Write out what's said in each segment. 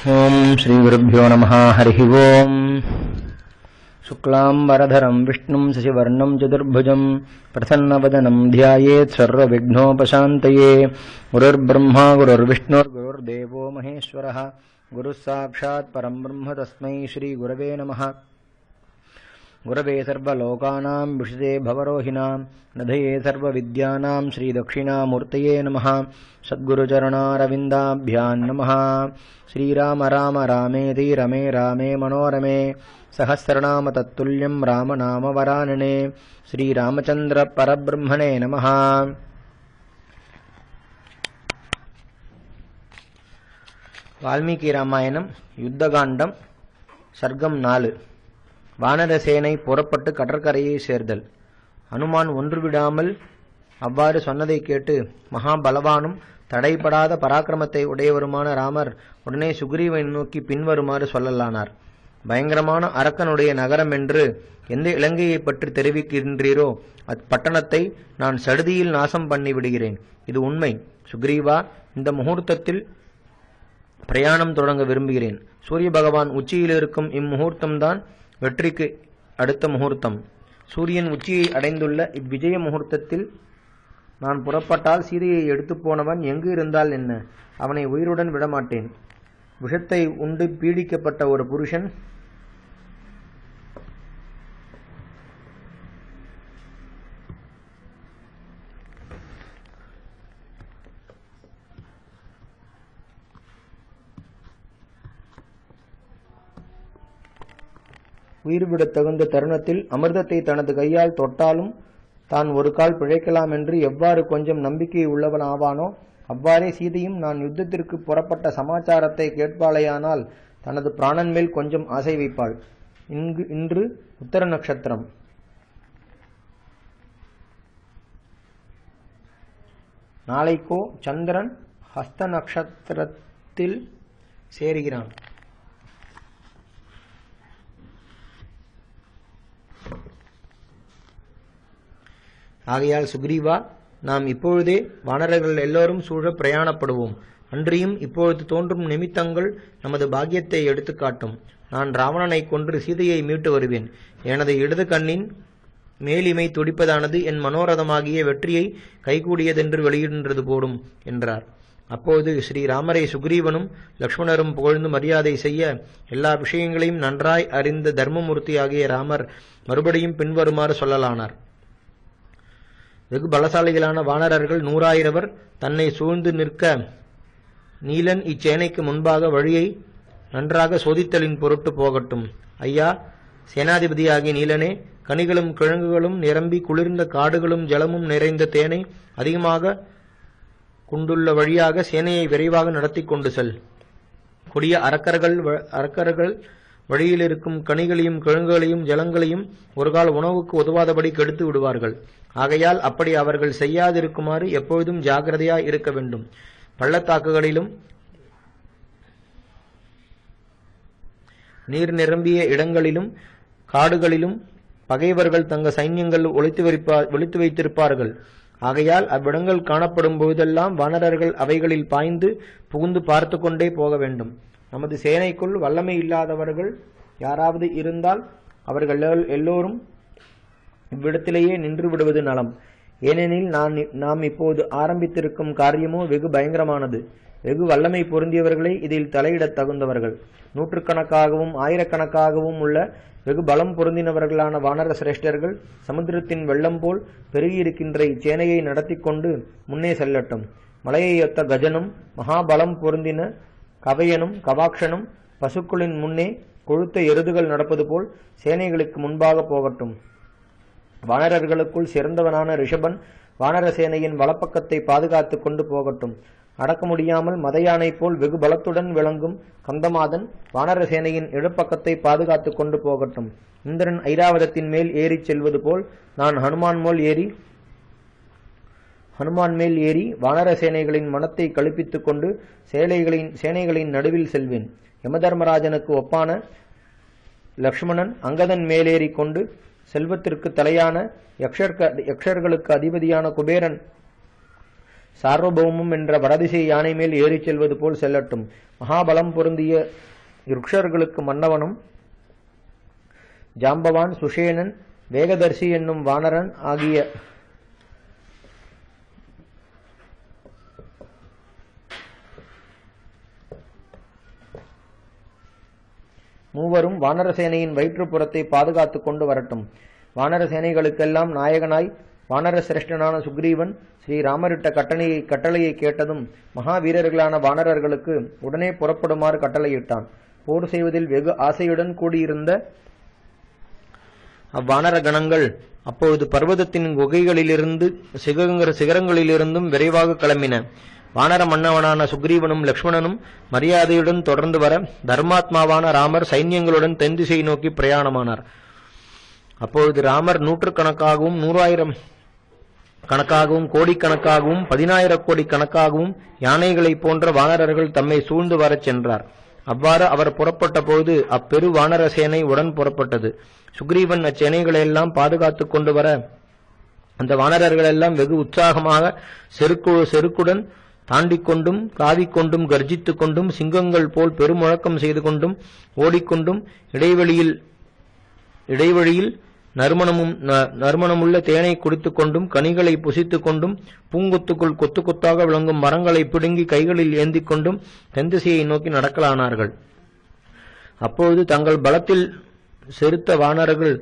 ओम श्री गुरुभ्यो नमः। हरि ओम। शुक्लांबरधरं विष्णुं शशिवर्णं चतुर्भुजं प्रसन्नवदनं ध्यायेत् सर्वविघ्नोपशान्तये। गुरुर्ब्रह्मा गुरुर्विष्णुर्गुरुर्देवो महेश्वरः। गुरुः साक्षात् परं ब्रह्म तस्मै श्री गुरवे नमः। गुरवे सर्वलोकानां विषिते भवरोहिणां नधये सर्वविद्यानां श्रीदक्षिणामूर्तये नमः। सद्गुरुचरणारविन्दाभ्यां नमः। श्रीराम राम रामेति रमे रामे मनोरमे सहस्रनाम तत्तुल्यं रामनाम वरानने। श्रीरामचन्द्र परब्रह्मणे नमः। वाल्मीकि रामायणं युद्धकाण्डं सर्गम 4। வானரசேனை புறப்பட்டு கடற்கரையை சேர்தல். அனுமான் ஒன்று விடாமல் அவ்வாறு சொன்னதை கேட்டு மகாபலவானும் தடைபடாத பராக்கிரமத்தை உடையவருமான ராமர் உடனே சுக்ரீவனை நோக்கி பின்வருமாறு சொல்லலானார். பயங்கரமான அரக்கனுடைய நகரம் என்று எந்த இலங்கையை பற்றி தெரிவிக்கின்றீரோ அப்பட்டணத்தை நான் சடுதியில் நாசம் பண்ணி விடுகிறேன். இது உண்மை. சுக்ரீவா, இந்த முகூர்த்தத்தில் பிரயாணம் தொடங்க விரும்புகிறேன். சூரிய பகவான் உச்சியில் இருக்கும் இம்முகூர்த்தம்தான் வெற்றிக்கு அடுத்த முகூர்த்தம். சூரியன் உச்சியை அடைந்துள்ள இவ்விஜய முகூர்த்தத்தில் நான் புறப்பட்டால் சீதையை எடுத்து போனவன் எங்கு இருந்தால் என்ன, அவனை உயிருடன் விடமாட்டேன். விஷத்தை உண்டு பீடிக்கப்பட்ட ஒரு புருஷன் உயிர்விடத் தகுந்த தருணத்தில் அமிர்தத்தை தனது கையால் தொட்டாலும் தான் ஒரு கால் பிழைக்கலாம் என்று எவ்வாறு கொஞ்சம் நம்பிக்கை உள்ளவன் ஆவானோ அவ்வாறே சீதையும் நான் யுத்தத்திற்கு புறப்பட்ட சமாச்சாரத்தை கேட்பாளையானால் தனது பிராணன் மேல் கொஞ்சம் ஆசை வைப்பாள். இன்று உத்தர நட்சத்திரம். நாளைக்கோ சந்திரன் ஹஸ்த நட்சத்திரத்தில் சேருகிறான். ஆகையால் சுக்ரீவா, நாம் இப்பொழுதே வானரர்கள் எல்லோரும் சூழ பிரயாணப்படுவோம். அன்றியும் இப்பொழுது தோன்றும் நிமித்தங்கள் நமது பாக்கியத்தை எடுத்துக்காட்டும். நான் ராவணனை கொன்று சீதையை மீட்டு வருவேன். எனது இடது கண்ணின் மேலிமை துடிப்பதானது என் மனோரதமாகிய வெற்றியை கைகூடியதென்று வெளியிடுன்றது போடும் என்றார். அப்போது ஸ்ரீராமரை சுக்ரீவனும் லக்ஷ்மணரும் புகழ்ந்து மரியாதை செய்ய எல்லா விஷயங்களையும் நன்றாய் அறிந்த தர்மமூர்த்தியாகிய ராமர் மறுபடியும் பின்வருமாறு சொல்லலானார். வெகு பலசாலிகளான வானரர்கள் 100,000 தன்னை சூழ்ந்து நிற்க நீலன் இச்சேனைக்கு முன்பாக வழியை நன்றாக சோதித்தலின் பொருட்டு போகட்டும். ஐயா சேனாதிபதியாகிய நீலனே, கனிகளும் கிழங்குகளும் நிரம்பி குளிர்ந்த காடுகளும் ஜலமும் நிறைந்த தேனை அதிகமாக கொண்டுள்ள வழியாக சேனையை விரைவாக நடத்தி கொண்டு செல். கொடிய அரக்கர்கள் வழியில் இருக்கும் கனிகளையும் கிழங்குகளையும் ஜலங்களையும் ஒரு கால உணவுக்கு உதவாதபடி கெடுத்து விடுவார்கள். ஆகையால் அப்படி அவர்கள் செய்யாதிருக்குமாறு எப்பொழுதும் ஜாக்கிரதையாய் இருக்க வேண்டும். பள்ளத்தாக்குகளிலும் நீர் நிரம்பிய இடங்களிலும் காடுகளிலும் பகைவர்கள் தங்க சைன்யங்கள் ஒளித்து வைத்திருப்பார்கள். ஆகையால் அவ்விடங்கள் காணப்படும் பொழுதெல்லாம் வானரர்கள் அவைகளில் பாய்ந்து புகுந்து பார்த்து கொண்டே போக வேண்டும். நமது சேனைக்குள் வல்லமை இல்லாதவர்கள் யாராவது இருந்தால் அவர்கள் எல்லோரும் இவ்விடத்திலேயே நின்று விடுவது நலம். ஏனெனில் நாம் இப்போது ஆரம்பித்திருக்கும் காரியமோ வெகு பயங்கரமானது. வெகு வல்லமை பொருந்தியவர்களே இதில் தலையிடத் தகுந்தவர்கள். நூற்றுக்கணக்காகவும் ஆயிரக்கணக்காகவும் உள்ள வெகு பலம் பொருந்தினவர்களான வானர சிரேஷ்டர்கள் சமுத்திரத்தின் வெள்ளம் போல் பெருகியிருக்கின்ற இச்சேனையை நடத்தி கொண்டு முன்னே செல்லட்டும். மலையையொத்த கஜனும் மகாபலம் பொருந்தின கவையனும் கவாக்ஷனும் பசுக்களின் முன்னே கொழுத்த எருதுகள் நடப்பது போல் சேனைகளுக்கு முன்பாக போகட்டும். வானரர்களுக்குள் சிறந்தவனான ரிஷபன் வானர சேனையின் வலப்பக்கத்தை பாதுகாத்து கொண்டு போகட்டும். அடக்க முடியாமல் மத யானை போல் வெகு பலத்துடன் விளங்கும் கந்தமாதன் வானர சேனையின் இடப்பக்கத்தை பாதுகாத்து கொண்டு போகட்டும். இந்திரன் ஐராவதத்தின் மேல் ஏறி செல்வது போல் நான் ஹனுமான் மேல் ஏறி வானர சேனைகளின் மனத்தை கழிப்பித்துக் கொண்டு சேனைகளின் நடுவில் செல்வேன். யமதர்மராஜனுக்கு ஒப்பான லக்ஷ்மணன் அங்கதன் மேலேறி கொண்டு செல்வத்திற்கு தலையான யக்ஷர்களுக்கு அதிபதியான குபேரன் சார்வபௌமம் என்ற வடதிசை யானை மேல் ஏறிச் செல்வது போல் செல்லட்டும். மகாபலம் பொருந்திய ருக்ஷர்களுக்கு மன்னவனும் ஜாம்பவான், சுஷேனன், வேகதர்சி என்னும் வானரன் ஆகிய மூவரும் வானரசேனையின் வயிற்றுப்புறத்தை பாதுகாத்துக் கொண்டு வரட்டும். வானர சேனைகளுக்கெல்லாம் நாயகனாய் வானர சிரேஷ்டனான சுக்ரீவன் ஸ்ரீராமரிட்ட கட்டளையை கேட்டதும் மகாவீரர்களான வானரர்களுக்கு உடனே புறப்படுமாறு கட்டளையிட்டான். போர் செய்வதில் வெகு ஆசையுடன் கூடியிருந்த அவ்வானர கணங்கள் அப்பொழுது பர்வதத்தின் குகைகளிலிருந்து சிகரங்களிலிருந்தும் விரைவாக கிளம்பின. வானர மன்னவனான சுக்ரீவனும் லக்ஷ்மணனும் மரியாதையுடன் தொடர்ந்து வர தர்மாத்மாவான ராமர் சைன்யங்களுடன் தென் திசை நோக்கி பிரயாணமானார். அப்பொழுது ராமர் 100 கணக்காகவும் 100,000 கணக்காகவும் கோடிக்கணக்காகவும் 10,000 கோடி கணக்காகவும் யானைகளை போன்ற வானரர்கள் தம்மை சூழ்ந்து வரச் சென்றார். அவ்வாறு அவர் புறப்பட்ட பொழுது அப்பெரு வானர சேனை உடன் புறப்பட்டது. சுக்ரீவன் அச்சேனைகளெல்லாம் பாதுகாத்துக் கொண்டு வர அந்த வானரர்களெல்லாம் வெகு உற்சாகமாக செருக்குடன் தாண்டிக் கொண்டும் காவிக்கொண்டும் கர்ஜித்துக் கொண்டும் சிங்கங்கள் போல் பெருமுழக்கம் செய்து கொண்டும் ஓடிக்கொண்டும் இடைவழியில் நறுமணமுள்ள தேனை குடித்துக் கொண்டும் கனிகளை புசித்துக் கொண்டும் பூங்கொத்துக்குள் கொத்து கொத்தாக விளங்கும் மரங்களை பிடுங்கி கைகளில் ஏந்திக் கொண்டும் தென்திசையை நோக்கி நடக்கலானார்கள். அப்பொழுது தங்கள் பலத்தில் செருத்த வானரர்கள்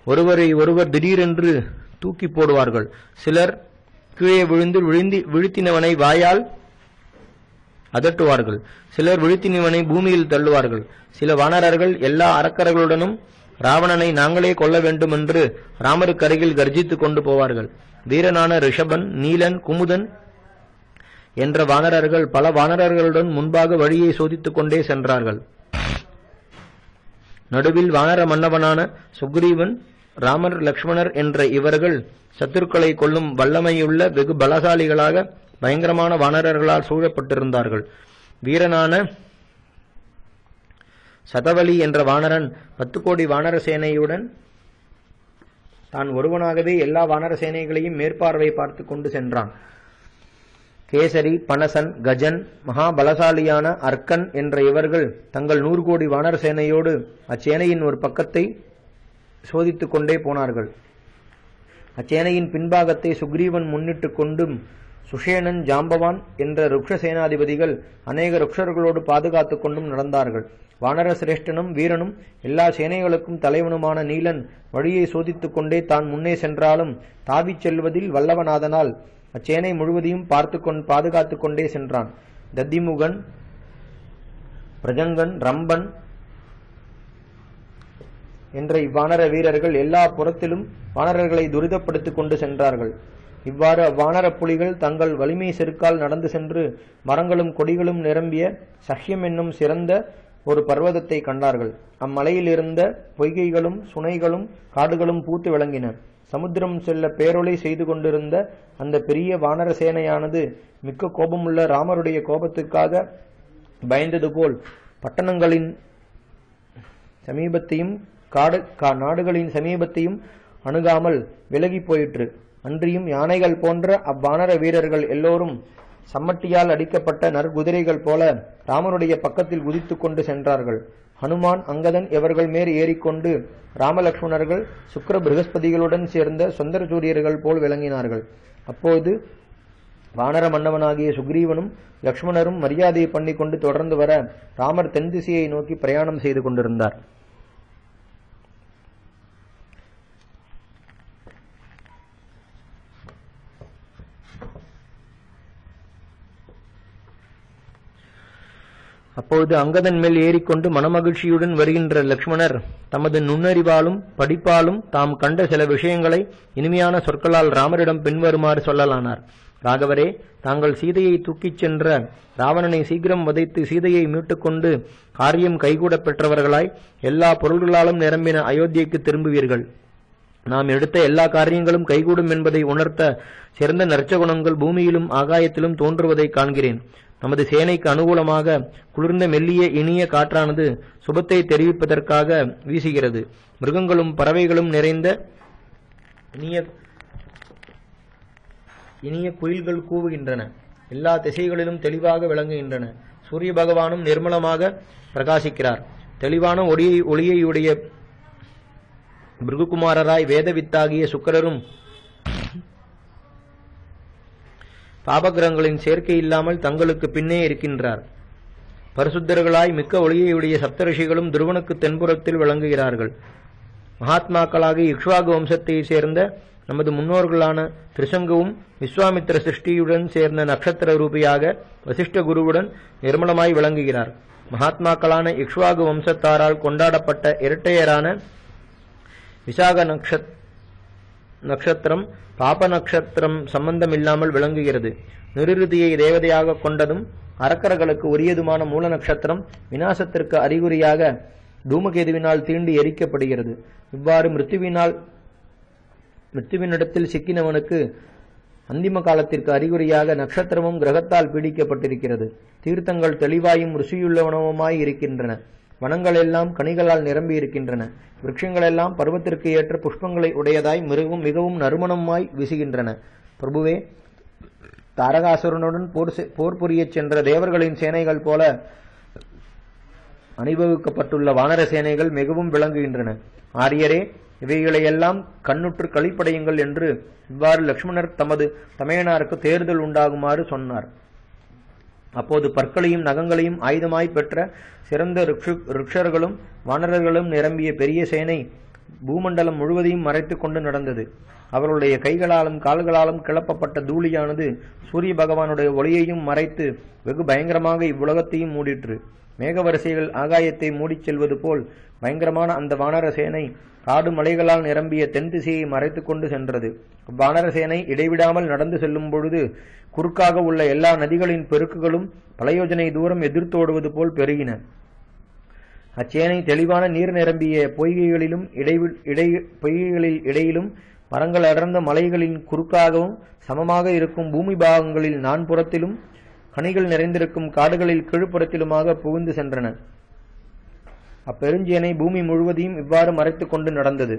ஒருவரை ஒருவர் திடீரென்று தூக்கி போடுவார்கள். சிலர் கீழே விழுத்தினவனை வாயால் அதட்டுவார்கள். சிலர் விழுத்தினவனை பூமியில் தள்ளுவார்கள். சில வானரர்கள் எல்லா அரக்கர்களுடனும் ராவணனை நாங்களே கொல்ல வேண்டும் என்று ராமருக்கு அருகில் கர்ஜித்துக் கொண்டு போவார்கள். வீரனான ரிஷபன், நீலன், குமுதன் என்ற வானரர்கள் பல வானரர்களுடன் முன்பாக வழியை சோதித்துக் கொண்டே சென்றார்கள். நடுவில் வானர மன்னவனான சுக்ரீவன், ராமர், லக்ஷ்மணர் என்ற இவர்கள் சத்துருக்களை கொல்லும் வல்லமையுள்ள வெகு பலசாலிகளாக பயங்கரமான வானரர்களால் சூழப்பட்டிருந்தார்கள். வீரனான சதவலி என்ற வானரன் 10 கோடி வானர சேனையுடன் தான் ஒருவனாகவே எல்லா வானர சேனைகளையும் மேற்பார்வை பார்த்து கொண்டு சென்றான். கேசரி, பனசன், கஜன், மகாபலசாலியான அர்க்கன் என்ற இவர்கள் தங்கள் 100 கோடி வானர சேனையோடு அச்சேனையின் ஒரு பக்கத்தை சோதித்துக் கொண்டே போனார்கள். அச்சேனையின் பின்பாகத்தை சுக்ரீவன் முன்னிட்டு கொண்டும் சுஷேனன், ஜாம்பவான் என்ற ருக்ஷ சேனாதிபதிகள் அநேக ருக்ஷர்களோடு பாதுகாத்துக் கொண்டும் நடந்தார்கள். வானர சிரேஷ்டனும் வீரனும் எல்லா சேனைகளுக்கும் தலைவனுமான நீலன் வழியை சோதித்துக் கொண்டே தான் முன்னே சென்றாலும் தாவிச் செல்வதில் வல்லவனாதனால் அச்சேனை முழுவதையும் பாதுகாத்துக் கொண்டே சென்றான். தத்திமுகன், பிரஜங்கன், ரம்பன் என்ற இவ்வானர வீரர்கள் எல்லா புறத்திலும் வானரர்களை துரிதப்படுத்திக் கொண்டு சென்றார்கள். இவ்வாறு அவ்வானர புலிகள் தங்கள் வலிமை செருக்கால் நடந்து சென்று மரங்களும் கொடிகளும் நிரம்பிய சஹ்யம் என்னும் சிறந்த ஒரு பர்வதத்தை கண்டார்கள். அம்மலையில் இருந்த பொய்கைகளும் சுனைகளும் காடுகளும் பூத்து விளங்கின. சமுத்திரம் செல்ல பேரொளி செய்து கொண்டிருந்த அந்த பெரிய வானர சேனையானது மிக்க கோபமுள்ள ராமருடைய கோபத்துக்காக பயந்தது போல் பட்டணங்களின் சமீபத்தையும் நாடுகளின் சமீபத்தையும் அணுகாமல் விலகி போயிற்று. அன்றியும் யானைகள் போன்ற அவ்வானர வீரர்கள் எல்லோரும் சம்மட்டியால் அடிக்கப்பட்ட நற்குதிரைகள் போல ராமனுடைய பக்கத்தில் குதித்துக் கொண்டு சென்றார்கள். ஹனுமான், அங்கதன் இவர்கள் மேல் ஏறிக்கொண்டு ராமலக்ஷ்மணர்கள் சுக்கிர பிரகஸ்பதிகளுடன் சேர்ந்த சொந்தர சூரியர்கள் போல் விளங்கினார்கள். அப்போது வானர மன்னவனாகிய சுக்ரீவனும் லக்ஷ்மணரும் மரியாதையை பண்ணி கொண்டு தொடர்ந்து வர ராமர் தென் திசையை நோக்கி பிரயாணம் செய்து கொண்டிருந்தார். அப்போது அங்கதன் மேல் ஏறிக்கொண்டு மனமகிழ்ச்சியுடன் வருகின்ற லக்ஷ்மணர் தமது நுண்ணறிவாலும் படிப்பாலும் தாம் கண்ட சில விஷயங்களை இனிமையான சொற்களால் ராமரிடம் பின்வருமாறு சொல்லலானார். ராகவரே, தாங்கள் சீதையை தூக்கிச் சென்ற ராவணனை சீக்கிரம் வதைத்து சீதையை மீட்டுக்கொண்டு காரியம் கைகூட பெற்றவர்களாய் எல்லா பொருள்களாலும் நிரம்பின அயோத்தியைக்கு திரும்புவீர்கள். நாம் எடுத்த எல்லா காரியங்களும் கைகூடும் என்பதை உணர்த்த சிறந்த நற்சகுணங்கள் பூமியிலும் ஆகாயத்திலும் தோன்றுவதை காண்கிறேன். நமது சேனைக்கு அனுகூலமாக குளிர்ந்த மெல்லிய இனிய காற்றானது சுபத்தை தெரிவிப்பதற்காக வீசுகிறது. மிருகங்களும் பறவைகளும் நிறைந்த இனிய குயில்கள் கூவுகின்றன. எல்லா திசைகளிலும் தெளிவாக விளங்குகின்றன. சூரிய பகவானும் நிர்மலமாக பிரகாசிக்கிறார். தெளிவான ஒளியையுடைய பிருகுகுமாரராய் வேதவித்தாகிய சுக்கிரரும் பாபகிரகங்களின் சேர்க்கை இல்லாமல் தங்களுக்கு பின்னே இருக்கின்றார். பரிசுத்தர்களாய் மிக்க ஒளியையுடைய சப்தரிஷிகளும் துருவனுக்கு தென்புறத்தில் விளங்குகிறார்கள். மகாத்மாக்களாகி இக்ஷ்வாகு வம்சத்தை சேர்ந்த நமது முன்னோர்களான திரிசங்குவும் விஸ்வாமித்திர சிருஷ்டியுடன் சேர்ந்த நட்சத்திர ரூபியாக வசிஷ்ட குருவுடன் நிர்மலமாய் விளங்குகிறார். மகாத்மாக்களான இக்ஷ்வாகு வம்சத்தாரால் கொண்டாடப்பட்ட இரட்டையரான விசாக நட்சத்திரம் பாப நட்சத்திரம் சம்பந்தமில்லாமல் விளங்குகிறது. நிருதியை தேவதையாக கொண்டதும் அரக்கர்களுக்கு உரியதுமான மூல நட்சத்திரம் விநாசத்திற்கு அறிகுறியாக தூமகேதுவினால் தீண்டி எரிக்கப்படுகிறது. இவ்வாறு மிருத்யுவினிடத்தில் சிக்கினவனுக்கு அந்திம காலத்திற்கு அறிகுறியாக நட்சத்திரமும் கிரகத்தால் பீடிக்கப்பட்டிருக்கிறது. தீர்த்தங்கள் தெளிவாயும் ருசியுள்ளவனவுமாய் இருக்கின்றன. வனங்கள் எல்லாம் கனிகளால் நிரம்பி இருக்கின்றன. விருட்சங்களெல்லாம் பருவத்திற்கு ஏற்ற புஷ்பங்களை உடையதாய் மிகவும் நறுமணமாய் வீசுகின்றன. பிரபுவே, தாரகாசுரனுடன் போர் புரியச் சென்ற தேவர்களின் சேனைகள் போல அணிவகுக்கப்பட்டுள்ள வானர சேனைகள் மிகவும் விளங்குகின்றன. ஆரியரே, இவைகளையெல்லாம் கண்ணுற்று களிப்படையுங்கள் என்று இவ்வாறு லக்ஷ்மணர் தமது தமையனாருக்கு தேர்தல் உண்டாகுமாறு சொன்னார். அப்போது பற்களையும் நகங்களையும் ஆயுதமாய் பெற்ற சிறந்த ரிக்ஷர்களும் வானரர்களும் நிரம்பிய பெரிய சேனை பூமண்டலம் முழுவதையும் மறைத்துக் கொண்டு நடந்தது. அவர்களுடைய கைகளாலும் கால்களாலும் கிளப்பப்பட்ட தூளியானது சூரிய பகவானுடைய ஒளியையும் மறைத்து வெகு பயங்கரமாக இவ்வுலகத்தையும் மூடிற்று. மேகவரிசைகள் ஆகாயத்தை மூடிச் செல்வது போல் பயங்கரமான அந்த வானர சேனை காடு மலைகளால் நிரம்பிய தென் திசையை மறைத்துக் கொண்டு சென்றது. வானர சேனை இடைவிடாமல் நடந்து செல்லும் பொழுது குறுக்காக உள்ள எல்லா நதிகளின் பெருக்குகளும் பல யோஜனை தூரம் எதிர்த்தோடுவது போல் பெருகின. அச்சேனை தெளிவான நீர் நிரம்பிய பொய்கைகளில் இடையிலும் மரங்கள் அடர்ந்த மலைகளின் குறுக்காகவும் சமமாக இருக்கும் பூமி பாகங்களில் நான்புறத்திலும் கனிகள் நிறைந்திருக்கும் காடுகளில் கீழ்ப்புறத்திலுமாக புகுந்து சென்றன. அப்பெருஞ்சேனை பூமி முழுவதையும் இவ்வாறு மறைத்துக் கொண்டு நடந்தது.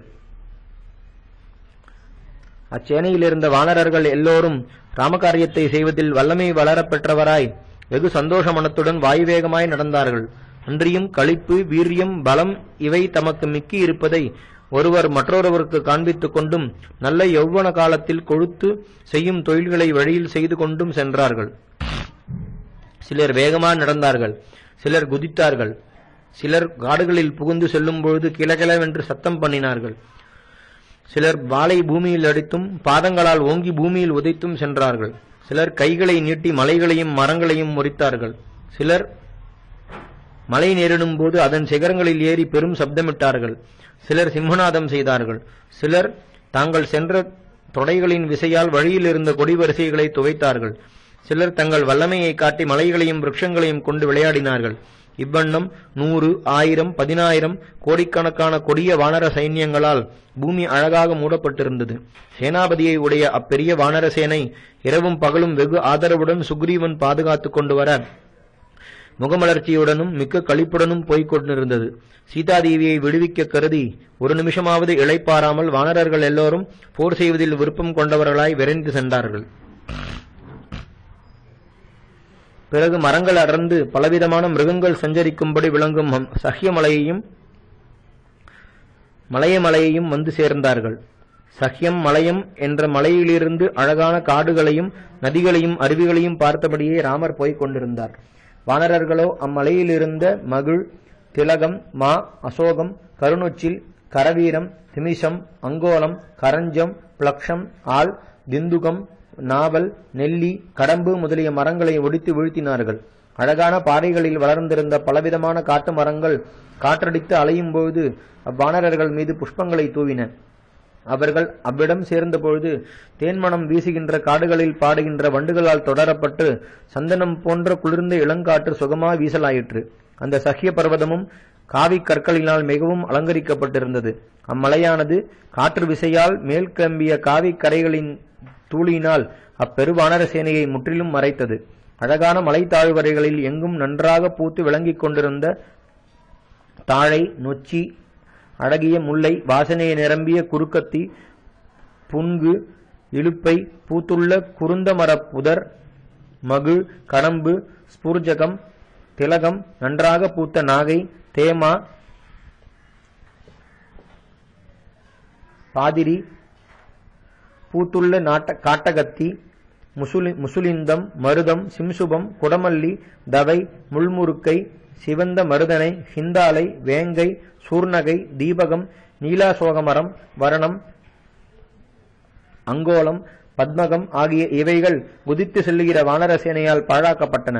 அச்சேனையில் இருந்த வானரர்கள் எல்லோரும் ராமகாரியத்தை செய்வதில் வல்லமை வளர பெற்றவராய் வெகு சந்தோஷ மனத்துடன் வாயுவேகமாய் நடந்தார்கள். அன்றியும் களிப்பு, வீரியம், பலம் இவை தமக்கு மிக்கி இருப்பதை ஒருவர் மற்றொருவருக்கு காண்பித்துக் கொண்டும் நல்ல யௌவன காலத்தில் கொழுத்து செய்யும் தொழில்களை வழியில் செய்து கொண்டும் சென்றார்கள். சிலர் வேகமாக நடந்தார்கள், சிலர் குதித்தார்கள், சிலர் காடுகளில் புகுந்து செல்லும் பொழுது கிளகிளவென்று சத்தம் பண்ணினார்கள். சிலர் வாளை பூமியில் அடித்தும் பாதங்களால் ஓங்கி பூமியில் உதைத்தும் சென்றார்கள். சிலர் கைகளை நீட்டி மலைகளையும் மரங்களையும் முறித்தார்கள். சிலர் மலை நேரிடும் போது அதன் சிகரங்களில் ஏறி பெரும் சப்தமிட்டார்கள். சிலர் சிம்மநாதம் செய்தார்கள். சிலர் தாங்கள் சென்ற தொடைகளின் விசையால் வழியில் இருந்த கொடிவரிசைகளை துவைத்தார்கள். சிலர் தங்கள் வல்லமையை காட்டி மலைகளையும் விருட்சங்களையும் கொண்டு விளையாடினார்கள். இவ்வண்ணம் 100, 1000, 10000 கோடிக்கணக்கான கொடிய வானர சைன்யங்களால் பூமி அழகாக மூடப்பட்டிருந்தது. சேனாபதியை உடைய அப்பெரிய வானர சேனை இரவும் பகலும் வெகு ஆதரவுடன் சுக்ரீவன் பாதுகாத்துக் கொண்டு வர முகமலர்ச்சியுடனும் மிக்க களிப்புடனும் போய்க் கொண்டிருந்தது. சீதாதேவியை விடுவிக்க கருதி ஒரு நிமிஷமாவது இளைப்பாராமல் வானரர்கள் எல்லோரும் போர் செய்வதில் விருப்பம் கொண்டவர்களாய் விரைந்து சென்றார்கள். பிறகு மரங்கள் அடர்ந்து பலவிதமான மிருகங்கள் சஞ்சரிக்கும்படி விளங்கும் சஹ்யமலையையும் மலையமலையையும் வந்து சேர்ந்தார்கள். சஹ்யம் மலையம் என்ற மலையிலிருந்து அழகான காடுகளையும் நதிகளையும் அருவிகளையும் பார்த்தபடியே ராமர் போய்க் கொண்டிருந்தார். வானரர்களோ அம்மலையிலிருந்த மகிழ், திலகம், மா, அசோகம், கருணொச்சில், கரவீரம், திமிசம், அங்கோலம், கரஞ்சம், பிளக்ஷம், ஆல், திந்துகம், நாவல், நெல்லி, கடம்பு முதலிய மரங்களை ஒடித்து வீழ்த்தினார்கள். அழகான பாறைகளில் வளர்ந்திருந்த பலவிதமான காட்டு மரங்கள் காற்றடித்து அலையும் பொழுது அவ்வானரர்கள் மீது புஷ்பங்களை தூவின. அவர்கள் அவ்விடம் சேர்ந்த பொழுது தேன்மணம் வீசுகின்ற காடுகளில் பாடுகின்ற வண்டுகளால் தொடரப்பட்டு சந்தனம் போன்ற குளிர்ந்த இளங்காற்று சுகமாக வீசலாயிற்று. அந்த சஹ்ய பர்வதமும் காவி கற்களினால் மிகவும் அலங்கரிக்கப்பட்டிருந்தது. அம்மலையானது காற்று விசையால் மேல் கிளம்பிய காவி கரைகளின் தூளியினால் அப்பெருவானர சேனையை முற்றிலும் மறைத்தது. அழகான மலை தாழ்வரைகளில் எங்கும் நன்றாக பூத்து விளங்கிக் கொண்டிருந்த தாழை, நொச்சி, அழகிய முல்லை, வாசனையை நிரம்பிய குறுக்கத்தி, புன்கு, இலுப்பை, பூத்துள்ள குருந்த மர புதர், மகிழ், கடம்பு, ஸ்பூர்ஜகம், திலகம், நன்றாக பூத்த நாகை, தேமா, பாதிரி, பூத்துள்ள காட்டகத்தி, முசுலிந்தம், மருதம், சிம்சுபம், குடமல்லி, தவை, முள்முருக்கை, சிவந்த மருதனை, ஹிந்தாலை, வேங்கை, சூர்ணகை, தீபகம், நீலாசோகமரம், வரணம், அங்கோலம், பத்மகம் ஆகிய இவைகள் குதித்து செல்லுகிற வானரசேனையால் பாழாக்கப்பட்டன.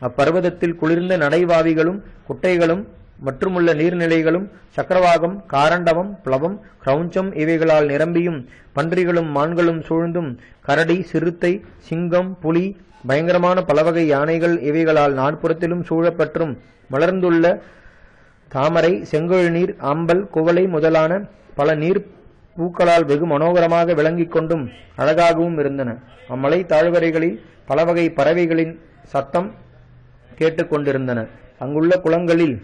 அப்பர்வதத்தில் குளிர்ந்த நடைவாவிகளும் குட்டைகளும் மற்றுமுள்ள நீர்நிலைகளும் சக்கரவாகம், காரண்டவம், பிளவம், கிரௌஞ்சம் இவைகளால் நிரம்பியும் பன்றிகளும் மான்களும் சூழ்ந்தும் கரடி, சிறுத்தை, சிங்கம், புலி, பயங்கரமான பலவகை யானைகள் இவைகளால் நாற்புறத்திலும் சூழப்பெற்றும் மலர்ந்துள்ள தாமரை, செங்கழுநீர், ஆம்பல், குவளை முதலான பல நீர் பூக்களால் வெகு மனோகரமாக விளங்கிக் கொண்டும் அழகாகவும் இருந்தன. அம்மலை தாழ்வரைகளில் பலவகை பறவைகளின் சத்தம் கேட்டுக்கொண்டிருந்தன. அங்குள்ள குளங்களில்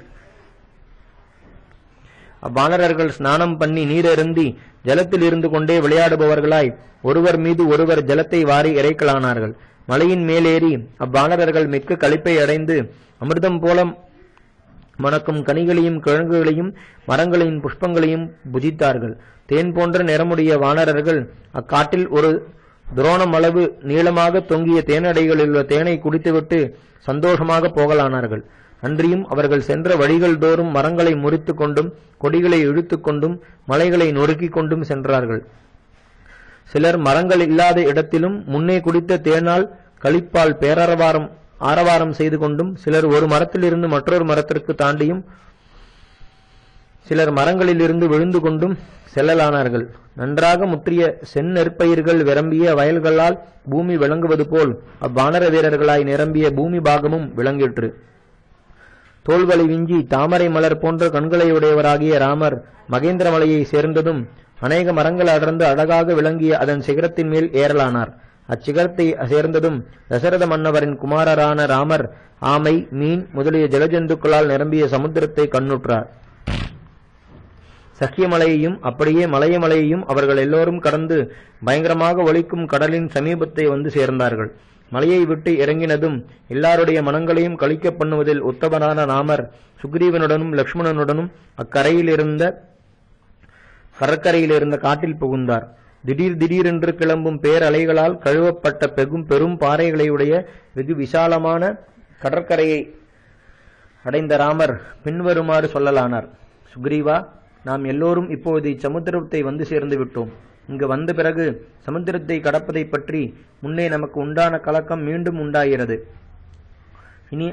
அவ்வானரர்கள் ஸ்நானம் பண்ணி நீரருந்தி ஜலத்தில் இருந்து கொண்டே விளையாடுபவர்களாய் ஒருவர் மீது ஒருவர் ஜலத்தை வாரி இறைக்கலானார்கள். மலையின் மேலேறி அவ்வானரர்கள் மிக்க களிப்பை அடைந்து அமிர்தம் போல மணக்கும் கனிகளையும் கிழங்குகளையும் மரங்களின் புஷ்பங்களையும் புஜித்தார்கள். தேன் போன்ற நிறமுடைய வானரர்கள் அக்காட்டில் ஒரு துரோணம் அளவு நீளமாக தொங்கிய தேனடைகளில் உள்ள தேனை குடித்துவிட்டு சந்தோஷமாக போகலானார்கள். அன்றியும் அவர்கள் சென்ற வழிகள் தோறும் மரங்களை முறித்து கொண்டும் கொடிகளை இழுத்து கொண்டும் மலைகளை நொறுக்கிக் கொண்டும் சென்றார்கள். சிலர் மரங்கள் இல்லாத இடத்திலும் முன்னே குடித்த தேனால் களிப்பால் ஆரவாரம் செய்து கொண்டும் சிலர் ஒரு மரத்திலிருந்து மற்றொரு மரத்திற்கு தாண்டியும் சிலர் மரங்களில் இருந்து விழுந்து கொண்டும் செல்லலானார்கள். நன்றாக முற்றிய செந்நெற்பயிர்கள் விரம்பிய வயல்களால் பூமி விளங்குவது போல் அவ்வானர வீரர்களாய் நிரம்பிய பூமி பாகமும் விளங்கிற்று. தோள்களை விஞ்சி தாமரை மலர் போன்ற கண்களையுடையவராகிய ராமர் மகேந்திர மலையை சேர்ந்ததும் அநேக மரங்கள் அடர்ந்து அழகாக விளங்கிய அதன் சிகரத்தின் மேல் ஏறலானார். அச்சிகரத்தை சேர்ந்ததும் தசரத மன்னவரின் குமாரரான ராமர் ஆமை, மீன் முதலிய ஜலஜந்துக்களால் நிரம்பிய சமுத்திரத்தை கண்ணுற்றார். சக்கியமலையையும் அப்படியே மலையமலையையும் அவர்கள் எல்லோரும் கடந்து பயங்கரமாக ஒலிக்கும் கடலின் சமீபத்தை வந்து சேர்ந்தார்கள். மலையை விட்டு இறங்கினதும் எல்லாருடைய மனங்களையும் கழிக்க பண்ணுவதில் உத்தமரான ராமர் சுக்ரீவனுடனும் லக்ஷ்மணனுடனும் கடற்கரையில் இருந்த காட்டில் புகுந்தார். திடீரென்று கிளம்பும் பேரலைகளால் கழுவப்பட்ட பெரும் பாறைகளையுடைய வெகு விசாலமான கடற்கரையை அடைந்த ராமர் பின்வருமாறு சொல்லலானார். சுக்ரீவா, நாம் எல்லோரும் இப்பொழுது இச்சமுத்திரத்தை வந்து சேர்ந்து விட்டோம். இங்கு வந்த பிறகு சமுத்திரத்தை கடப்பதை பற்றி முன்னே நமக்கு உண்டான கலக்கம் மீண்டும் உண்டாகிறது. இனி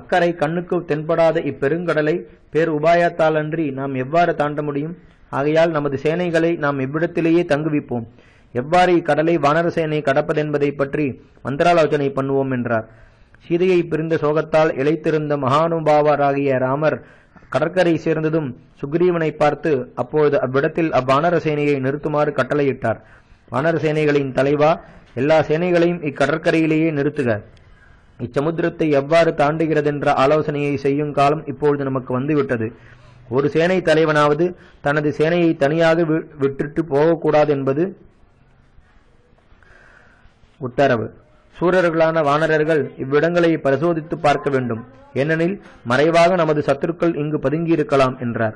அக்கறை கண்ணுக்கு தென்படாத இப்பெருங்கடலை பேர் உபாயத்தால் அன்றி நாம் எவ்வாறு தாண்ட முடியும்? ஆகையால் நமது சேனைகளை நாம் இவ்விடத்திலேயே தங்குவிப்போம். எவ்வாறு இக்கடலை வானர சேனை கடப்பதென்பதை பற்றி மந்திராலோசனை பண்ணுவோம் என்றார். சீதையை பிரிந்த சோகத்தால் இழைத்திருந்த மகானுபாவராகிய ராமர் கடற்கரை சேர்ந்ததும் சுக்ரீவனை பார்த்து அப்பொழுது அவ்விடத்தில் அவ்வானர சேனையை நிறுத்துமாறு கட்டளையிட்டார். வானர சேனைகளின் தலைவா, எல்லா சேனைகளையும் இக்கடற்கரையிலேயே நிறுத்துக. இச்சமுத்திரத்தை எவ்வாறு தாண்டுகிறதென்ற ஆலோசனையை செய்யும் காலம் இப்பொழுது நமக்கு வந்துவிட்டது. ஒரு சேனை தலைவனாவது தனது சேனையை தனியாக விட்டுட்டு போகக்கூடாது என்பது உத்தரவு. சூரர்களான வானரர்கள் இவ்விடங்களை பரிசோதித்து பார்க்க வேண்டும். ஏனெனில் மறைவாக நமது சத்துருக்கள் இங்கு பதுங்கியிருக்கலாம் என்றார்.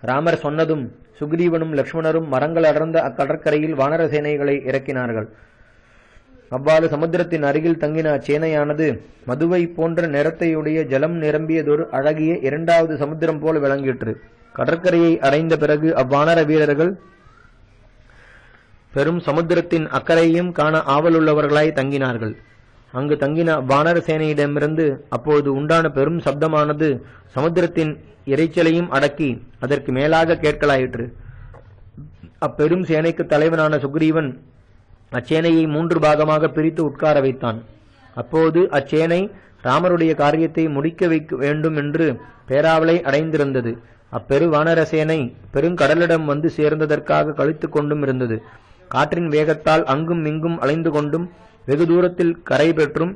ராமர் சொன்னதும் சுக்ரீவனும் லக்ஷ்மணரும் மரங்கள் அடர்ந்த அக்கடற்கரையில் வானர சேனைகளை இறக்கினார்கள். அவ்வாறு சமுத்திரத்தின் அருகில் தங்கின அச்சேனையானது மதுவை போன்ற நிறத்தையுடைய ஜலம் நிரம்பியதொரு அழகிய இரண்டாவது சமுத்திரம் போல விளங்கிற்று. கடற்கரையை அடைந்த பிறகு அவ்வானர வீரர்கள் பெரும் சமுத்திரத்தின் அக்கறையையும் காண ஆவலுள்ளவர்களாய் தங்கினார்கள். அங்கு தங்கின வானர சேனையிடமிருந்து அப்போது உண்டான பெரும் சப்தமானது சமுத்திரத்தின் இறைச்சலையும் அடக்கி அதற்கு மேலாக கேட்கலாயிற்று. அப்பெரும் சேனைக்கு தலைவனான சுக்ரீவன் அச்சேனையை 3 பாகமாக பிரித்து உட்கார வைத்தான். அப்போது அச்சேனை ராமருடைய காரியத்தை முடிக்க வைக்க வேண்டும் என்று பேராவலை அடைந்திருந்தது. அப்பெரு வானர சேனை பெருங்கடலிடம் வந்து சேர்ந்ததற்காக கழித்துக் கொண்டும் இருந்தது. காற்றின் வேகத்தால் அங்கும் இங்கும் அலைந்து கொண்டும் வெகு தூரத்தில் கரை பெற்றும்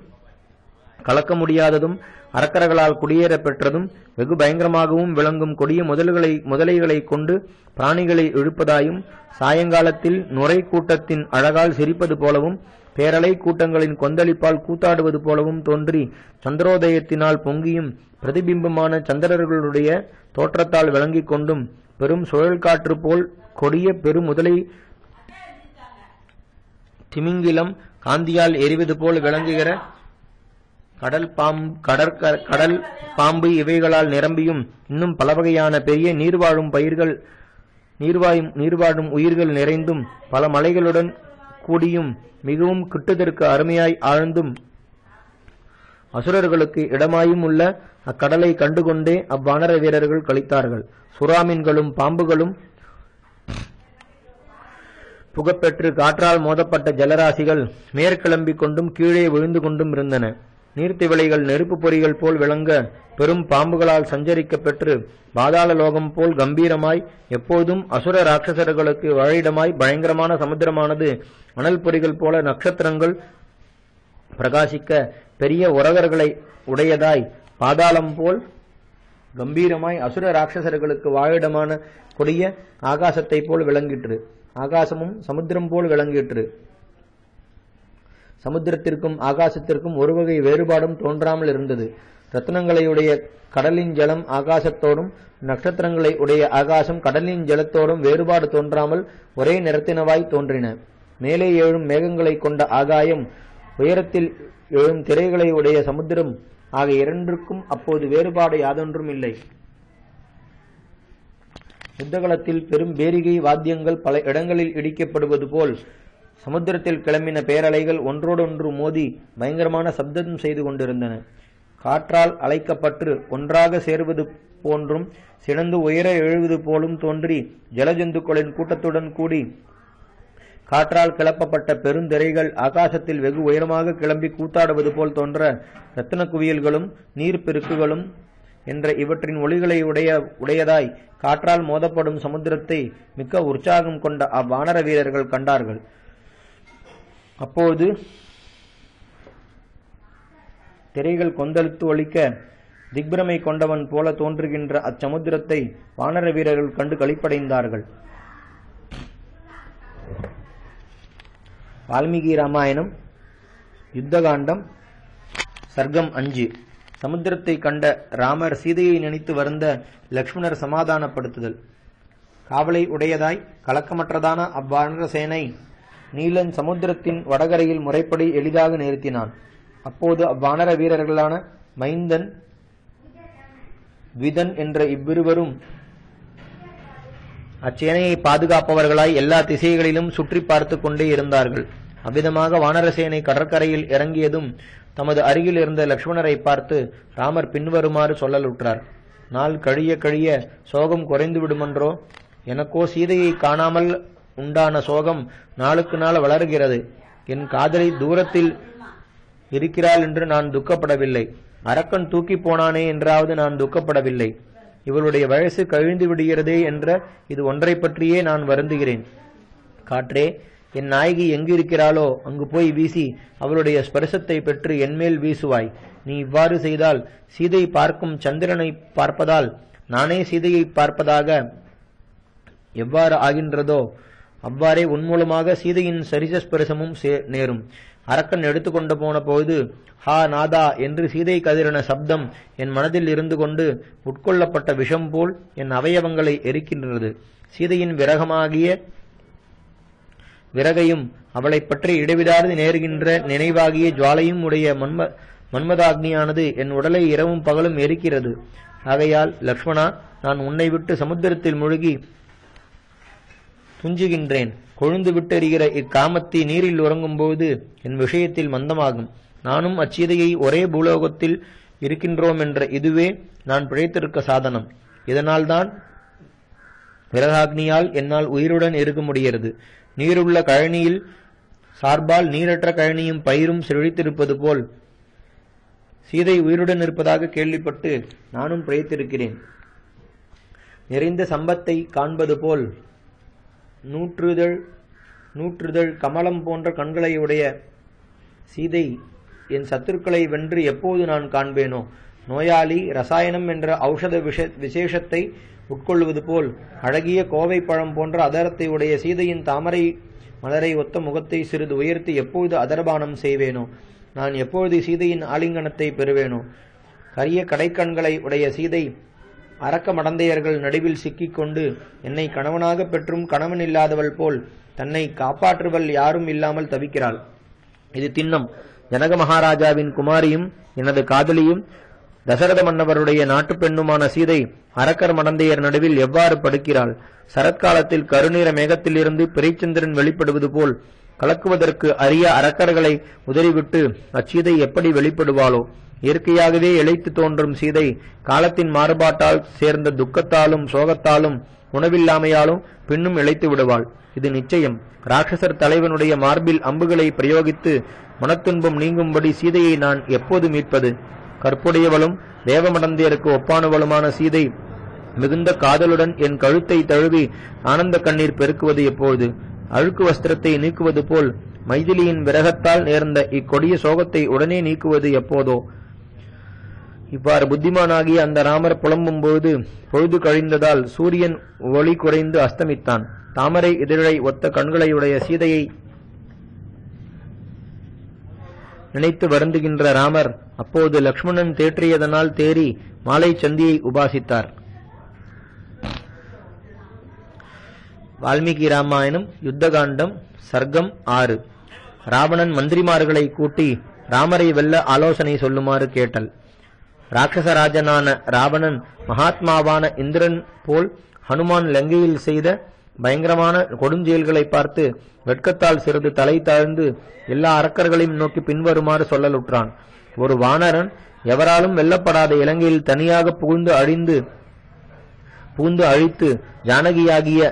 கலக்க முடியாததும் அரக்கர்களால் குடியேற பெற்றதும் வெகு பயங்கரமாகவும் விளங்கும் கொடிய முதலைகளை கொண்டு பிராணிகளை இழுப்பதாயும் சாயங்காலத்தில் நுரை கூட்டத்தின் அழகால் சிரிப்பது போலவும் பேரலை கூட்டங்களின் கொந்தளிப்பால் கூத்தாடுவது போலவும் தோன்றி சந்திரோதயத்தினால் பொங்கியும் பிரதிபிம்பமான சந்திரர்களுடைய தோற்றத்தால் விளங்கிக் கொண்டும் பெரும் சுழல் காற்று போல் கொடிய பெருமுதலை திமிங்கிலம் காந்தியால் எரிவது போல் விளங்குகிற கடல் பாம்பு இவைகளால் நிரம்பியும் இன்னும் பலவகையான பெரிய நீர்வாழும் உயிர்கள் நிறைந்தும் பல மலைகளுடன் கூடியும் மிகவும் கிட்டுதற்கு அருமையாய் ஆழ்ந்தும் அசுரர்களுக்கு இடமாயும் உள்ள அக்கடலை கண்டுகொண்டே அவ்வானர வீரர்கள் கழித்தார்கள். சுறாமீன்களும் பாம்புகளும் புகப்பெற்று காற்றால் மோதப்பட்ட ஜலராசிகள் மேற்கிளம்பிக் கொண்டும் கீழே விழுந்து கொண்டும் இருந்தன. நீர்த்திவளைகள் நெருப்பு பொறிகள் போல் விளங்க பெரும் பாம்புகளால் சஞ்சரிக்க பெற்று பாதாள லோகம் போல் கம்பீரமாய் எப்போதும் அசுர ராட்சசர்களுக்கு வாழிடமாய் பயங்கரமான சமுத்திரமானது அனல் பொறிகள் போல நட்சத்திரங்கள் பிரகாசிக்க பெரிய உரகர்களை உடையதாய் பாதாளம் போல் கம்பீரமாய் அசுர ராட்சசர்களுக்கு வாழிடமான கொடிய ஆகாசத்தை போல் விளங்கிற்று. ஆகாசமும் சமுத்திரம் போல் விளங்கிற்று. சமுத்திரத்திற்கும் ஆகாசத்திற்கும் ஒரு வகை வேறுபாடும் தோன்றாமல் இருந்தது. ரத்னங்களை உடைய கடலின் ஜலம் ஆகாசத்தோடும் நட்சத்திரங்களை உடைய ஆகாசம் கடலின் ஜலத்தோடும் வேறுபாடு தோன்றாமல் ஒரே நிறத்தினவாய் தோன்றின. மேலே எழும் மேகங்களை கொண்ட ஆகாயம், உயரத்தில் எழும் திரைகளை உடைய சமுத்திரம் ஆகிய இரண்டிற்கும் அப்போது வேறுபாடு யாதொன்றும் இல்லை. யுத்தகலத்தில் பெரும் பேரிகை வாத்தியங்கள் பல இடங்களில் இடிக்கப்படுவது போல் சமுத்திரத்தில் கிளம்பின பேரலைகள் ஒன்றோடொன்று மோதி பயங்கரமான சப்தம் செய்து கொண்டிருந்தன. காற்றால் அலைக்கப்பட்டு ஒன்றாக சேருவது போன்றும் சினந்து உயர எழுவது போலும் தோன்றி ஜலஜந்துக்களின் கூட்டத்துடன் கூடி காற்றால் கிளப்பப்பட்ட பெருந்திரைகள் ஆகாசத்தில் வெகு உயரமாக கிளம்பி கூத்தாடுவது போல் தோன்ற இரத்தின குவியல்களும் நீர் பெருக்குகளும் என்ற இவற்றின் ஒளிகளை உடையதாய் காற்றால் மோதப்படும் சமுத்திரத்தை மிக்க உற்சாகம் கொண்ட அவ்வானர வீரர்கள் கண்டார்கள். அப்போது திரைகள் கொந்தளித்து ஒலிக்க திக்பிரமை கொண்டவன் போல தோன்றுகின்ற அச்சமுத்திரத்தை வானர வீரர்கள் கண்டு களிப்படைந்தார்கள். வால்மீகி ராமாயணம் யுத்தகாண்டம் சர்க்கம் 5. சமுத்திரத்தை கண்ட ராமர் சீதையை நினைத்து வருந்த லக்ஷ்மணர் சமாதானப்படுத்துதல். காவலை உடையதாய் கலக்கமற்றதான அவ்வானர சேனை நீலன் சமுத்திரத்தின் வடகரையில் முறைப்படி எளிதாக நிறுத்தினான். அப்போது அவ்வானர வீரர்களான மைந்தன் த்விதன் என்ற இவ்விருவரும் அச்சேனையை பாதுகாப்பவர்களாய் எல்லா திசைகளிலும் சுற்றி பார்த்து கொண்டே இருந்தார்கள். அவ்விதமாக வானரசேனை கடற்கரையில் இறங்கியதும் தமது அருகில் இருந்த லக்ஷ்மணரை பார்த்து ராமர் பின்வருமாறு சொல்லலுற்றார். நாள் கழிய கழிய சோகம் குறைந்து விடுமன்றோ? எனக்கோ சீதையை காணாமல் உண்டான சோகம் நாளுக்கு நாள் வளர்கிறது. என் காதலி தூரத்தில் இருக்கிறாள் என்று நான் துக்கப்படவில்லை. அரக்கன் தூக்கி போனானே என்றாவது நான் துக்கப்படவில்லை. இவளுடைய வயசு கழிந்து விடுகிறதே என்ற இது ஒன்றை பற்றியே நான் வருந்துகிறேன். காற்றே, என் நாயகி எங்கு இருக்கிறாளோ அங்கு போய் வீசி அவளுடைய ஸ்பர்சத்தை பெற்று என்மேல் வீசுவாய். நீ இவ்வாறு செய்தால் சீதை பார்க்கும் சந்திரனை பார்ப்பதால் நானே சீதையை பார்ப்பதாக எவ்வாறு ஆகின்றதோ அவ்வாறே உன்மூலமாக சீதையின் சரிசஸ்பரிசமும் நேரும். அரக்கன் எடுத்துக்கொண்டு போன போது ஹா நாதா என்று சீதை கதிரன சப்தம் என் மனதில் இருந்து கொண்டு உட்கொள்ளப்பட்ட விஷம் போல் என் அவயவங்களை எரிக்கின்றது. சீதையின் விரகமாகிய விறகையும் அவளை பற்றி இடைவிடாது நேர்கின்ற நினைவாகிய ஜுவாலையும் உடைய மன்மதாக்னியானது என் உடலை இரவும் பகலும் எரிக்கிறது. ஆகையால் லக்ஷ்மணா, நான் உன்னை விட்டு சமுத்திரத்தில் முழுகி துஞ்சுகின்றேன். கொழுந்து விட்டெறிகிற இக்காமத்தி நீரில் உறங்கும் போது என் விஷயத்தில் மந்தமாகும். நானும் அச்சீதையை ஒரே பூலோகத்தில் இருக்கின்றோம் என்ற இதுவே நான் பிழைத்திருக்க சாதனம். இதனால்தான் விரகாக்னியால் என்னால் உயிருடன் இருக்க முடிகிறது. நீருள்ள கழனியில் சார்பால் நீரற்ற கழனியும் பயிரும் செழித்திருப்பது போல் சீதை உயிருடன் இருப்பதாக கேள்விப்பட்டு நானும் பிழைத்திருக்கிறேன். நிறைந்த சம்பத்தை காண்பது போல் நூற்றுதழ் கமலம் போன்ற கண்களை உடைய சீதை என் சத்துருக்களை வென்று எப்போது நான் காண்பேனோ? நோயாளி ரசாயனம் என்ற ஔஷத விசேஷத்தை உட்கொள்வது போல் அழகிய கோவை பழம் போன்ற அதரத்தை உடைய சீதையின் தாமரை மலரை ஒத்த முகத்தை சிறிது உயர்த்தி எப்பொழுது அதர்பானம் செய்வேனோ? நான் எப்பொழுது சீதையின் ஆலிங்கனத்தை பெறுவேனோ? கரிய கடைக்கண்களை உடைய சீதை அரக்க மடந்தையர்கள் நடுவில் சிக்கிக்கொண்டு என்னை கணவனாக பெற்றும் கணவன் இல்லாதவள் போல் தன்னை காப்பாற்றுவள் யாரும் இல்லாமல் தவிக்கிறாள். இது திண்ணம். ஜனக மகாராஜாவின் குமாரியும் எனது காதலியும் தசரத மன்னவருடைய நாட்டு பெண்ணுமான சீதை அரக்கர் மடந்தையர் நடுவில் எவ்வாறு படுக்கிறாள்? சரத்காலத்தில் கருநீர மேகத்திலிருந்து பிறைச்சந்திரன் வெளிப்படுவது போல் கலக்குவதற்கு அரிய அரக்கர்களை உதறிவிட்டு அச்சீதை எப்படி வெளிப்படுவாளோ? இயற்கையாகவே இழைத்து தோன்றும் சீதை காலத்தின் மாறுபாட்டால் சேர்ந்த துக்கத்தாலும் சோகத்தாலும் உணவில்லாமையாலும் பின்னும் இழைத்து விடுவாள். இது நிச்சயம். ராட்சசர் தலைவனுடைய மார்பில் அம்புகளை பிரயோகித்து மனத்துன்பம் நீங்கும்படி சீதையை நான் எப்போது மீட்பது? கற்புடையவளும் தேவமடந்தையருக்கு ஒப்பானவளுமான சீதை மிகுந்த காதலுடன் என் கழுத்தை தழுவி ஆனந்த கண்ணீர் பெருக்குவது எப்போது? அழுக்கு வஸ்திரத்தை நீக்குவது போல் மைதிலியின் விரகத்தால் நேர்ந்த இக்கொடிய சோகத்தை உடனே நீக்குவது எப்போதோ? இவ்வாறு புத்திமானாகிய அந்த ராமர் புலம்பும் பொழுது பொழுது கழிந்ததால் சூரியன் ஒளி குறைந்து அஸ்தமித்தான். தாமரை இதழை ஒத்த கண்களையுடைய சீதையை நினைத்து வருந்துகின்ற ராமர் அப்போது லக்ஷ்மணன் தேற்றியதனால் தேறி மாலை சந்தியை உபாசித்தார். வால்மீகி ராமாயணம் யுத்தகாண்டம் சர்க்கம் 6. ராவணன் மந்திரிமார்களை கூட்டி ராமரை வெல்ல ஆலோசனை சொல்லுமாறு கேட்டல். ராட்சசராஜனான ராவணன் மகாத்மாவான இந்திரன் போல் ஹனுமான் லங்கையில் செய்த பயங்கரமான கொடுஞ்செயல்களை பார்த்து வெட்கத்தால் சிறிது தலை தாழ்ந்து எல்லா அரக்கர்களையும் நோக்கி பின்வருமாறு சொல்லலுற்றான். ஒரு வானரன் எவராலும் வெல்லப்படாத இலங்கையில் தனியாக புகுந்து அழித்து ஜானகியாகிய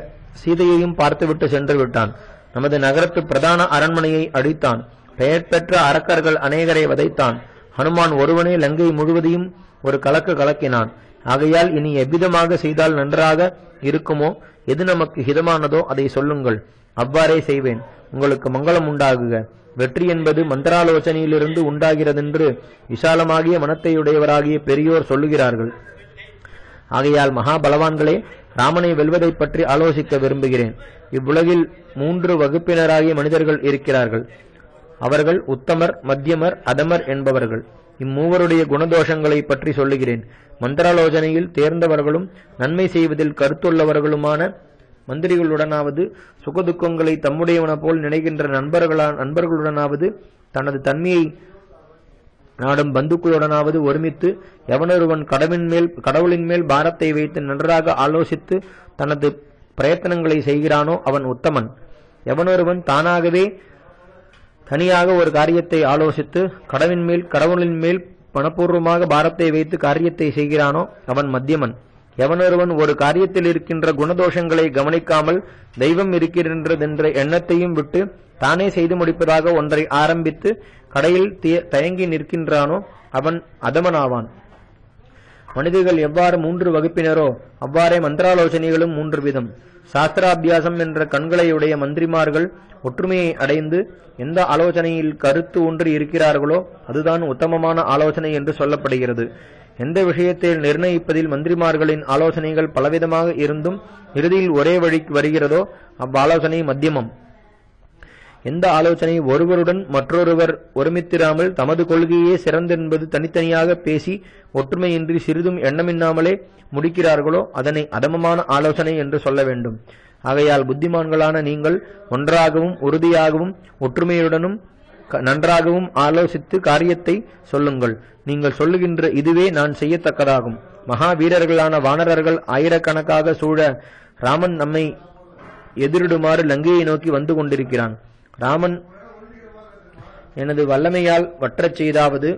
சீதையையும் பார்த்துவிட்டு சென்று விட்டான். நமது நகரத்து பிரதான அரண்மனையை அடித்தான். பெயர் பெற்ற அரக்கர்கள் அநேகரை வதைத்தான். ஹனுமான் ஒருவனே லங்கை முழுவதையும் ஒரு கலக்கு கலக்கினான். ஆகையால் இனி எவ்விதமாக செய்தால் நன்றாக இருக்குமோ, எது நமக்கு ஹிதமானதோ அதை சொல்லுங்கள், அவ்வாறே செய்வேன். உங்களுக்கு மங்களம் உண்டாகுக. வெற்றி என்பது மந்திராலோசனையிலிருந்து உண்டாகிறதென்று விசாலமாகிய மனத்தையுடையவராகிய பெரியோர் சொல்லுகிறார்கள். ஆகையால் மகாபலவான்களே, ராமனை வெல்வதை பற்றி ஆலோசிக்க விரும்புகிறேன். இவ்வுலகில் 3 வகுப்பினராகிய மனிதர்கள் இருக்கிறார்கள். அவர்கள் உத்தமர், மத்தியமர், அதமர் என்பவர்கள். இம்மூவருடைய குணதோஷங்களை பற்றி சொல்லுகிறேன். மந்திராலோசனையில் தேர்ந்தவர்களும் நன்மை செய்வதில் கருத்துள்ளவர்களுமான மந்திரிகளுடனாவது சுகதுக்கங்களை தம்முடையவன போல் நினைக்கின்ற நண்பர்களுடனாவது தனது தன்மையை நாடும் பந்துக்களுடனாவது ஒருமித்து எவனொருவன் கடவுளின் மேல் பாரத்தை வைத்து நன்றாக ஆலோசித்து தனது பிரயத்தனங்களை செய்கிறானோ அவன் உத்தமன். எவனொருவன் தானாகவே தனியாக ஒரு காரியத்தை ஆலோசித்து கடவுளின் மேல் மனப்பூர்வமாக பாரத்தை வைத்து காரியத்தை செய்கிறானோ அவன் மத்தியமன். எவனொருவன் ஒரு காரியத்தில் இருக்கின்ற குணதோஷங்களை கவனிக்காமல் தெய்வம் இருக்கின்றதென்ற எண்ணத்தையும் விட்டு தானே செய்து முடிப்பதாக ஒன்றை ஆரம்பித்து கடையில் தயங்கி நிற்கின்றானோ அவன் அதமனாவான். மனிதர்கள் எவ்வாறு 3 வகுப்பினரோ அவ்வாறே மந்திராலோசனைகளும் 3 விதம். சாஸ்திராபியாசம் என்ற கண்களையுடைய மந்திரிமார்கள் ஒற்றுமையை அடைந்து எந்த ஆலோசனையில் கருத்து ஒன்று இருக்கிறார்களோ அதுதான் உத்தமமான ஆலோசனை என்று சொல்லப்படுகிறது. எந்த விஷயத்தை நிர்ணயிப்பதில் மந்திரிமார்களின் ஆலோசனைகள் பலவிதமாக இருந்தும் இறுதியில் ஒரே வழிக்கு வருகிறதோ அவ்வாலோசனை மத்தியமம். எந்த ஆலோசனை ஒருவருடன் மற்றொருவர் ஒருமித்திராமல் தமது கொள்கையே சிறந்தென்பது தனித்தனியாக பேசி ஒற்றுமையின்றி சிறிதும் எண்ணமின்னாமலே முடிக்கிறார்களோ அதனை அதமமான ஆலோசனை என்று சொல்ல வேண்டும். ஆகையால் புத்திமான்களான நீங்கள் ஒன்றாகவும் உறுதியாகவும் ஒற்றுமையுடனும் நன்றாகவும் ஆலோசித்து காரியத்தை சொல்லுங்கள். நீங்கள் சொல்லுகின்ற இதுவே நான் செய்யத்தக்கதாகும். மகா வீரர்களான வானரர்கள் ஆயிரக்கணக்காக சூழ ராமன் நம்மை எதிரிடுமாறு லங்கையை நோக்கி வந்து கொண்டிருக்கிறான். ராமன் எனது வல்லமையால் வற்றச் செய்தாவது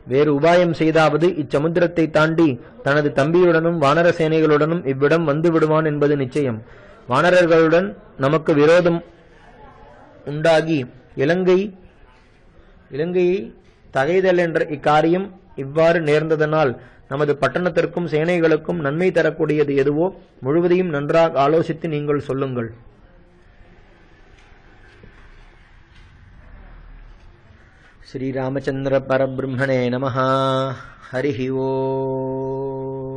வேறு உபாயம் செய்தாவது இச்சமுத்திரத்தை தாண்டி தனது தம்பியுடனும் வானர சேனைகளுடனும் இவ்விடம் வந்து விடுவான் என்பது நிச்சயம். வானரர்களுடன் நமக்கு விரோதம் உண்டாகி இலங்கையை தகைதல் என்ற இக்காரியம் இவ்வாறு நேர்ந்ததனால் நமது பட்டணத்திற்கும் சேனைகளுக்கும் நன்மை தரக்கூடியது எதுவோ முழுவதையும் நன்றாக ஆலோசித்து நீங்கள் சொல்லுங்கள். श्रीरामचन्द्र परब्रह्मणे नमः। हरिः ओम्।